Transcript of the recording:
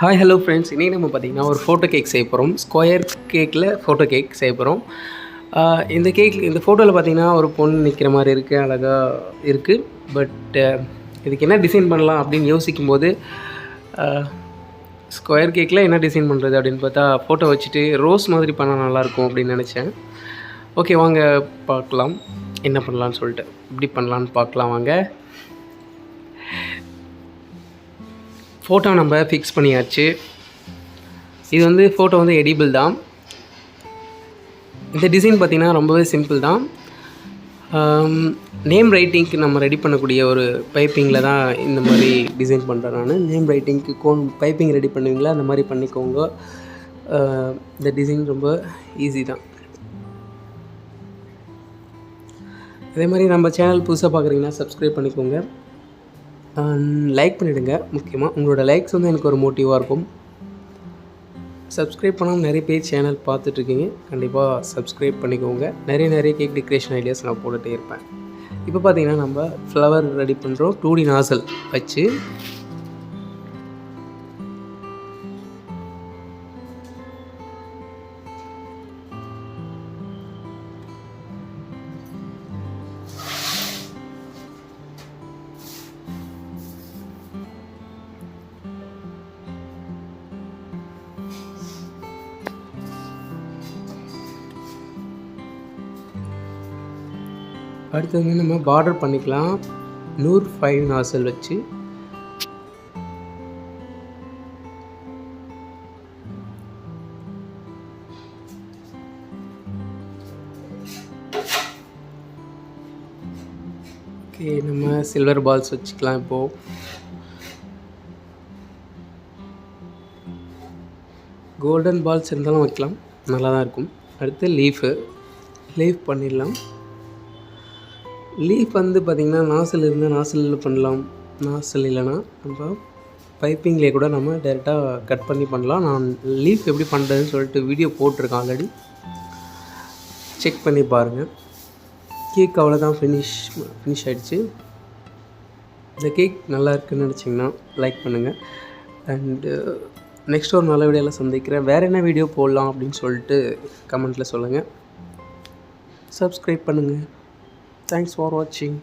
Hi hello friends, இன்றைக்கி நம்ம பார்த்திங்கன்னா ஒரு ஃபோட்டோ கேக் செய்ய போகிறோம். ஸ்கொயர் கேக்கில் ஃபோட்டோ கேக் செய்ய போகிறோம். இந்த ஃபோட்டோவில் பார்த்திங்கன்னா ஒரு பொண்ணு நிற்கிற மாதிரி இருக்குது, அழகாக இருக்குது. பட் இதுக்கு என்ன டிசைன் பண்ணலாம் அப்படின்னு யோசிக்கும்போது ஸ்கொயர் கேக்கில் என்ன டிசைன் பண்ணுறது அப்படின்னு பார்த்தா ஃபோட்டோ வச்சுட்டு ரோஸ் மாதிரி பண்ணால் நல்லாயிருக்கும் அப்படின்னு நினச்சேன். ஓகே, வாங்க பார்க்கலாம் என்ன பண்ணலான்னு சொல்லிட்டு. இப்படி பண்ணலான்னு பார்க்கலாம் வாங்க. ஃபோட்டோ நம்ம ஃபிக்ஸ் பண்ணியாச்சு. இது ஃபோட்டோ எடிபிள் தான். இந்த டிசைன் பார்த்திங்கன்னா ரொம்பவே சிம்பிள் தான். நேம் ரைட்டிங்க்கு நம்ம ரெடி பண்ணக்கூடிய ஒரு பைப்பிங்கில் தான் இந்த மாதிரி டிசைன் பண்ணுறேன் நான். நேம் ரைட்டிங்க்கு பைப்பிங் ரெடி பண்ணுவீங்களா, அந்த மாதிரி பண்ணிக்கோங்க. இந்த டிசைன் ரொம்ப ஈஸி தான். அதே மாதிரி நம்ம சேனல் புதுசாக பார்க்குறீங்கன்னா சப்ஸ்கிரைப் பண்ணிக்கோங்க, லைக் பண்ணிவிடுங்க. முக்கியமாக உங்களோட லைக்ஸ் எனக்கு ஒரு மோட்டிவாக இருக்கும். சப்ஸ்கிரைப் பண்ணாமல் நிறைய பேர் சேனல் பார்த்துட்ருக்கீங்க, கண்டிப்பாக சப்ஸ்கிரைப் பண்ணிக்கோங்க. நிறைய கேக் டெக்கரேஷன் ஐடியாஸ் நான் போட்டுகிட்டே இருப்பேன். இப்போ பார்த்திங்கன்னா நம்ம ஃப்ளவர் ரெடி பண்ணுறோம் 2D நாசல் வச்சு. அடுத்தது நம்ம பார்டர் பண்ணிக்கலாம் 105 நாசல் வச்சு. ஓகே, நம்ம சில்வர் பால்ஸ் வச்சுக்கலாம். இப்போது கோல்டன் பால்ஸ் இருந்தாலும் வைக்கலாம், நல்லா தான் இருக்கும். அடுத்து லீஃப் பண்ணிடலாம். லீஃப் பார்த்திங்கன்னா நாசல் இருந்தால் நாசலில் பண்ணலாம், நாசல் இல்லைனா நம்ம பைப்பிங்லேயே கூட நம்ம டைரெக்டாக கட் பண்ணி பண்ணலாம். நான் லீஃப் எப்படி பண்ணுறதுன்னு சொல்லிட்டு வீடியோ போட்டிருக்கேன் ஆல்ரெடி, செக் பண்ணி பாருங்கள். கேக் அவ்வளோதான், ஃபினிஷ் ஆகிடுச்சு. இந்த கேக் நல்லா இருக்குதுன்னு நினச்சிங்கன்னா லைக் பண்ணுங்கள். அண்டு நெக்ஸ்ட் ஒரு நல்ல வீடியோவில் சந்திக்கிறேன். வேறு என்ன வீடியோ போடலாம் அப்படின்னு சொல்லிட்டு கமெண்ட்டில் சொல்லுங்கள். சப்ஸ்கிரைப் பண்ணுங்கள். Thanks for watching.